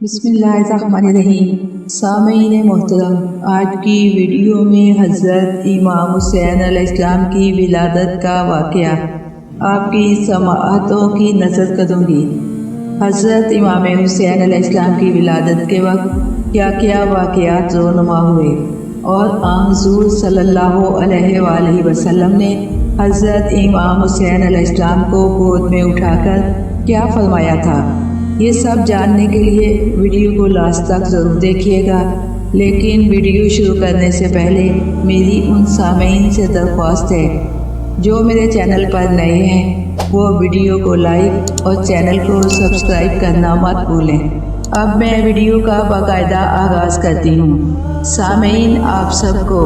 بسم اللہ الرحمن الرحیم۔ سامعین محترم، آج کی ویڈیو میں حضرت امام حسین علیہ السلام کی ولادت کا واقعہ آپ کی سماعتوں کی نظر کروں گی۔ حضرت امام حسین علیہ السلام کی ولادت کے وقت کیا کیا واقعات رونما ہوئے اور حضور صلی اللہ علیہ وآلہ وسلم نے حضرت امام حسین علیہ السلام کو گود میں اٹھا کر کیا فرمایا تھا، یہ سب جاننے کے لیے ویڈیو کو لاسٹ تک ضرور دیکھیے گا۔ لیکن ویڈیو شروع کرنے سے پہلے میری ان سامعین سے درخواست ہے جو میرے چینل پر نئے ہیں وہ ویڈیو کو لائک اور چینل کو سبسکرائب کرنا مت بھولیں۔ اب میں ویڈیو کا باقاعدہ آغاز کرتی ہوں۔ سامعین، آپ سب کو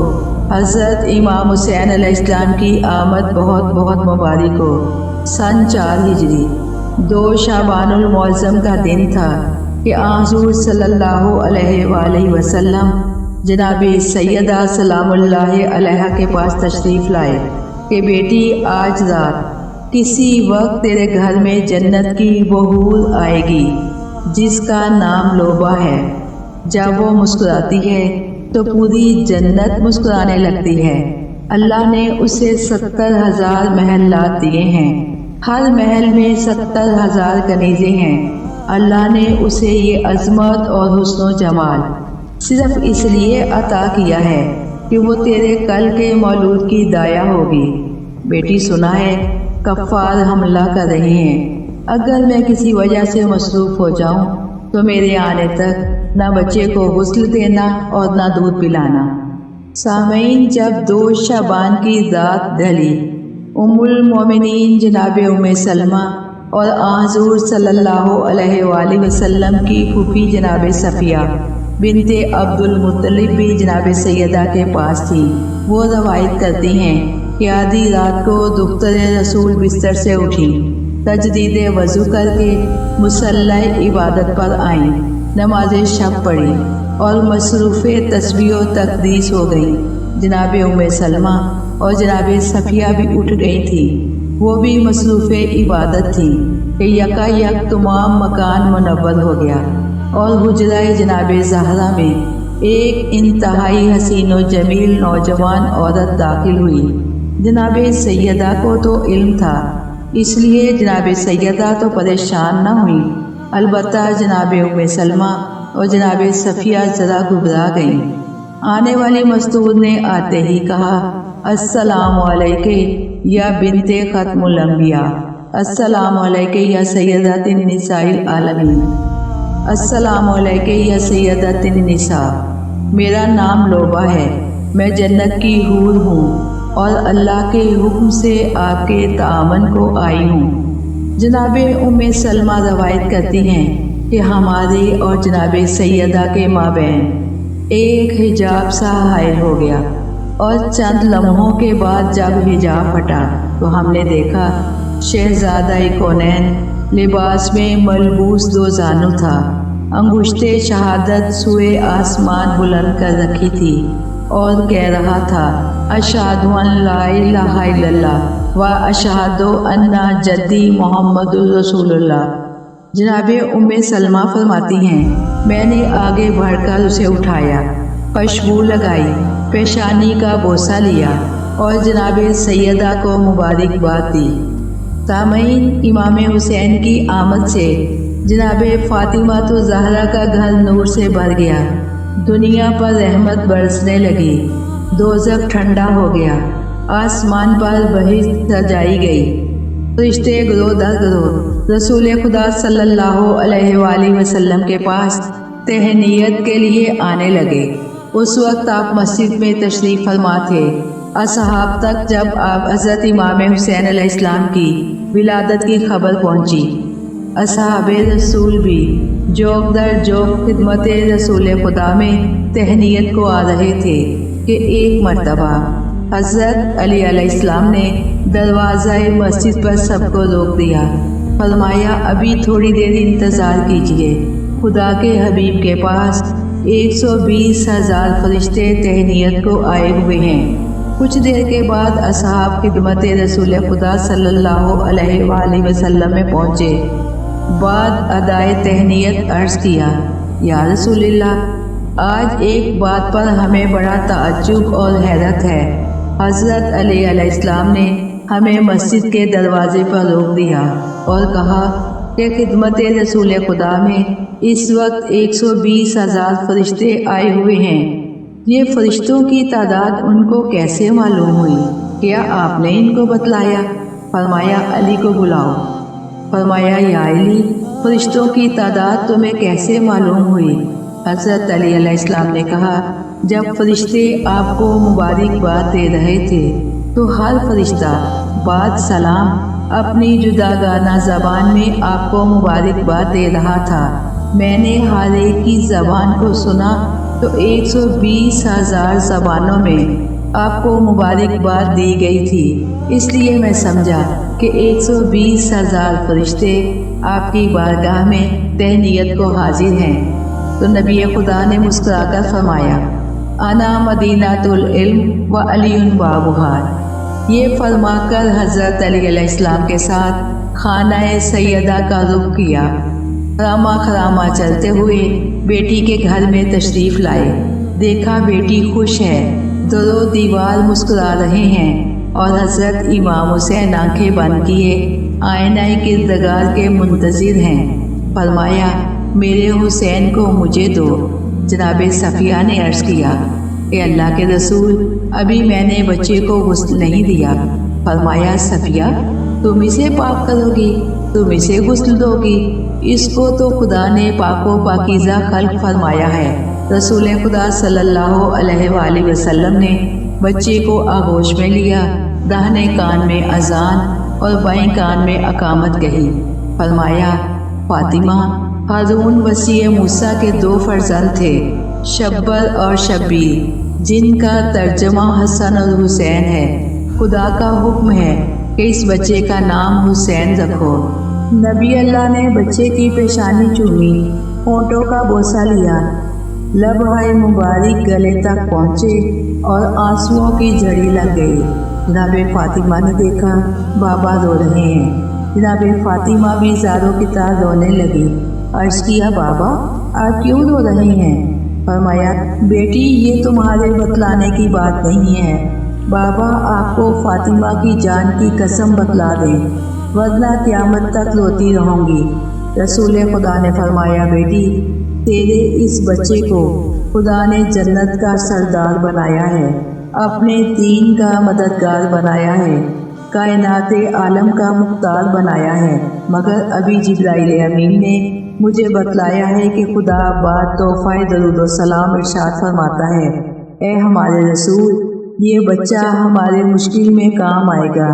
حضرت امام حسین علیہ السلام کی آمد بہت بہت مبارک ہو۔ سن 4 ہجری 2 شعبان المعظم کا دن تھا کہ حضور صلی اللہ علیہ وآلہ وسلم جناب سیدہ سلام اللہ علیہا کے پاس تشریف لائے کہ بیٹی، آج رات کسی وقت تیرے گھر میں جنت کی وہ حور آئے گی جس کا نام لوبا ہے۔ جب وہ مسکراتی ہے تو پوری جنت مسکرانے لگتی ہے۔ اللہ نے اسے 70,000 محلات دیے ہیں، ہر محل میں 70,000 کنیزیں ہیں۔ اللہ نے اسے یہ عظمت اور حسن و جمال صرف اس لیے عطا کیا ہے کہ وہ تیرے کل کے مولود کی دایا ہوگی۔ بیٹی، سنا ہے کفار حملہ کر رہے ہیں، اگر میں کسی وجہ سے مصروف ہو جاؤں تو میرے آنے تک نہ بچے کو غسل دینا اور نہ دودھ پلانا۔ سامعین، جب 2 شعبان کی رات ڈھلی، ام المومنین جناب ام سلمہ اور حضور صلی اللہ علیہ وآلہ وسلم کی پھوپھی جناب صفیہ بنت عبد المطلب بھی جناب سیدہ کے پاس تھی۔ وہ روایت کرتی ہیں کہ آدھی رات کو دختر رسول بستر سے اٹھی، تجدید وضو کر کے مصلی عبادت پر آئیں، نماز شب پڑھی اور مصروف تسبیح و تقدیس ہو گئی۔ جناب ام سلمہ اور جناب صفیہ بھی اٹھ گئی تھی، وہ بھی مصروف عبادت تھی کہ یکا یک تمام مکان منور ہو گیا اور حجرہ جناب زہرا میں ایک انتہائی حسین و جمیل نوجوان عورت داخل ہوئی۔ جناب سیدہ کو تو علم تھا، اس لیے جناب سیدہ تو پریشان نہ ہوئی، البتہ جناب ام سلمہ اور جناب صفیہ ذرا گھبرا گئیں۔ آنے والی مستور نے آتے ہی کہا، السلام علیکہ یا بنت ختم الانبیاء، السلام علیکہ یا سیدۃ النساء العالمین، السلام علیکہ یا سیدۃ النساء۔ میرا نام لوبا ہے، میں جنت کی حور ہوں اور اللہ کے حکم سے آپ کے تعاون کو آئی ہوں۔ جناب ام سلمہ روایت کرتی ہیں کہ ہمارے اور جناب سیدہ کے مابین ایک حجاب سا حائل ہو گیا اور چند لمحوں کے بعد جب حجاب ہٹا تو ہم نے دیکھا شہزادہ کونین لباس میں ملبوس 2 زانو تھا، انگشت شہادت سوئے آسمان بلند کر رکھی تھی اور کہہ رہا تھا، اشہد ان لا الہ الا اللہ و اشہد ان جدی محمد رسول اللہ۔ جناب ام سلمہ فرماتی ہیں، میں نے آگے بڑھ کر اسے اٹھایا، خوشبو لگائی، پیشانی کا بوسہ لیا اور جناب سیدہ کو مبارکباد دی۔ سامعین، امام حسین کی آمد سے جناب فاطمہ الزہرا کا گھر نور سے بھر گیا، دنیا پر رحمت برسنے لگی، دوزخ ٹھنڈا ہو گیا، آسمان پر بہشت سجائی گئی، فرشتے گروہ در گروہ رسول خدا صلی اللہ علیہ وآلہ وسلم کے پاس تہنیت کے لیے آنے لگے۔ اس وقت آپ مسجد میں تشریف فرما تھے۔ اصحاب تک جب آپ حضرت امام حسین علیہ السلام کی ولادت کی خبر پہنچی، اصحاب رسول بھی جوک در جوک خدمت رسول خدا میں تہنیت کو آ رہے تھے کہ ایک مرتبہ حضرت علی علیہ السلام نے دروازہ مسجد پر سب کو روک دیا، فرمایا ابھی تھوڑی دیر انتظار کیجیے، خدا کے حبیب کے پاس 120,000 فرشتے تہنیت کو آئے ہوئے ہیں۔ کچھ دیر کے بعد اصحاب خدمت رسول خدا صلی اللہ علیہ وآلہ وسلم میں پہنچے، بعد ادائے تہنیت عرض کیا، یا رسول اللہ، آج ایک بات پر ہمیں بڑا تعجب اور حیرت ہے۔ حضرت علی علیہ السلام نے ہمیں مسجد کے دروازے پر روک دیا اور کہا کہ خدمت رسول خدا میں اس وقت 120,000 فرشتے آئے ہوئے ہیں۔ یہ فرشتوں کی تعداد ان کو کیسے معلوم ہوئی؟ کیا آپ نے ان کو بتلایا؟ فرمایا علی کو بلاؤ۔ فرمایا یا علی، فرشتوں کی تعداد تمہیں کیسے معلوم ہوئی؟ حضرت علی علیہ السلام نے کہا، جب فرشتے آپ کو مبارکباد دے رہے تھے تو ہر فرشتہ بعد سلام اپنی جداگانہ زبان میں آپ کو مبارکباد دے رہا تھا۔ میں نے ہر ایک کی زبان کو سنا تو 120,000 زبانوں میں آپ کو مبارکباد دی گئی تھی، اس لیے میں سمجھا کہ 120,000 فرشتے آپ کی بارگاہ میں تہنیت کو حاضر ہیں۔ تو نبی خدا نے مسکرا کر فرمایا، انا مدینۃ العلم و علی بابھا۔ یہ فرما کر حضرت علی علیہ السلام کے ساتھ خانہ سیدہ کا رخ کیا۔ خراما خراما چلتے ہوئے بیٹی کے گھر میں تشریف لائے۔ دیکھا بیٹی خوش ہے، در و دیوار مسکرا رہے ہیں اور حضرت امام حسین آنکھیں بند کیے آئینہ کردگار کے منتظر ہیں۔ فرمایا میرے حسین کو مجھے دو۔ جناب صفیہ نے عرض کیا، اے اللہ کے رسول، ابھی میں نے بچے کو غسل نہیں دیا۔ فرمایا صفیہ، تم اسے پاک کرو گی، تم اسے غسل دو گی، اس کو تو خدا نے پاک و پاکیزہ خلق فرمایا ہے۔ رسول خدا صلی اللہ علیہ وآلہ وسلم نے بچے کو آغوش میں لیا، داہنے کان میں اذان اور بائیں کان میں اقامت کہی۔ فرمایا فاطمہ، ہارون وصی موسیٰ کے 2 فرزند تھے، شبر اور شبیر، جن کا ترجمہ حسن اور حسین ہے۔ خدا کا حکم ہے کہ اس بچے کا نام حسین رکھو۔ نبی اللہ نے بچے کی پیشانی چومی، ہونٹوں کا بوسہ لیا، لبہائے مبارک گلے تک پہنچے اور آنسوؤں کی جھڑی لگ گئی۔ جناب فاطمہ نے دیکھا بابا رو رہے ہیں۔ جناب فاطمہ بھی زاروں کی طرح رونے لگی۔ عرض کیا، بابا آپ کیوں رو رہے ہیں؟ فرمایا بیٹی، یہ تمہارے بتلانے کی بات نہیں ہے۔ بابا آپ کو فاطمہ کی جان کی قسم بتلا دیں، ورنہ قیامت تک روتی رہوں گی۔ رسول خدا نے فرمایا بیٹی، تیرے اس بچے کو خدا نے جنت کا سردار بنایا ہے، اپنے دین کا مددگار بنایا ہے، کائنات عالم کا مختار بنایا ہے، مگر ابھی جبرائیل امین نے مجھے بتلایا ہے کہ خدا بعد تحفہ درود و سلام ارشاد فرماتا ہے، اے ہمارے رسول، یہ بچہ ہمارے مشکل میں کام آئے گا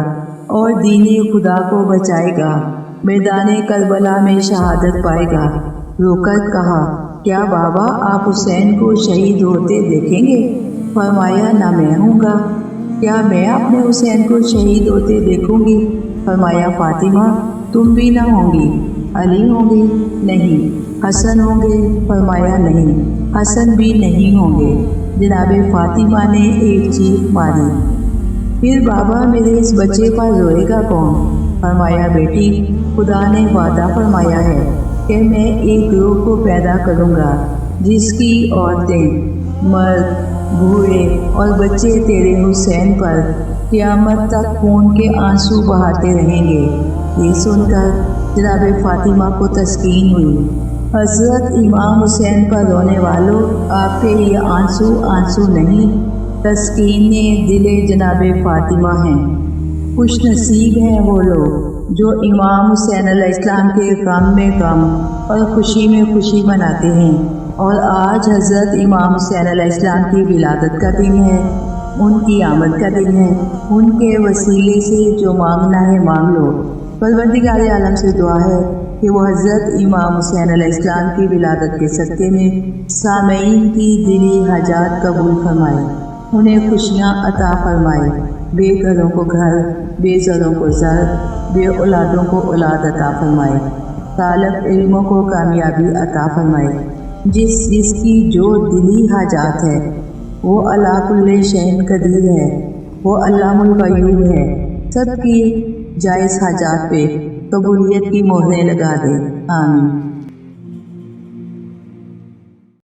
اور دین خدا کو بچائے گا، میدان کربلا میں شہادت پائے گا۔ رو کر کہا، کیا بابا آپ حسین کو شہید ہوتے دیکھیں گے؟ فرمایا نہ میں ہوں گا، کیا میں اپنے حسین کو شہید ہوتے دیکھوں گی؟ فرمایا فاطمہ تم بھی نہ ہوں گی، علی ہوں گے؟ نہیں۔ حسن ہوں گے؟ فرمایا نہیں، حسن بھی نہیں ہوں گے۔ جناب فاطمہ نے ایک چیخ ماری، پھر بابا میرے اس بچے پر روئے گا کون؟ فرمایا بیٹی، خدا نے وعدہ فرمایا ہے کہ میں ایک روح کو پیدا کروں گا جس کی عورتیں، مرد، بوڑھے اور بچے تیرے حسین پر قیامت تک خون کے آنسو بہاتے رہیں گے۔ یہ سن کر جناب فاطمہ کو تسکین ہوئی۔ حضرت امام حسین پر رونے والوں، آپ کے یہ آنسو آنسو نہیں، تسکین دل جناب فاطمہ ہیں۔ خوش نصیب ہیں وہ لوگ جو امام حسین علیہ السلام کے غم میں غم اور خوشی میں خوشی مناتے ہیں۔ اور آج حضرت امام حسین علیہ السلام کی ولادت کا دن ہے، ان کی آمد کا دن ہے۔ ان کے وسیلے سے جو مانگنا ہے مانگ لو۔ پروردگار عالم سے دعا ہے کہ وہ حضرت امام حسین علیہ السلام کی ولادت کے صدقے میں سامعین کی دلی حاجات قبول فرمائے، انہیں خوشیاں عطا فرمائے، بے گھروں کو گھر، بے زروں کو زر، بے اولادوں کو اولاد عطا فرمائے، طالب علموں کو کامیابی عطا فرمائے۔ جس کی جو دلی حاجات ہے وہ علی کل شیء قدیر ہے، وہ علام الغیوب ہے، سب کی جائز حاجات پہ قبولیت کی مہریں لگا دے، آمین۔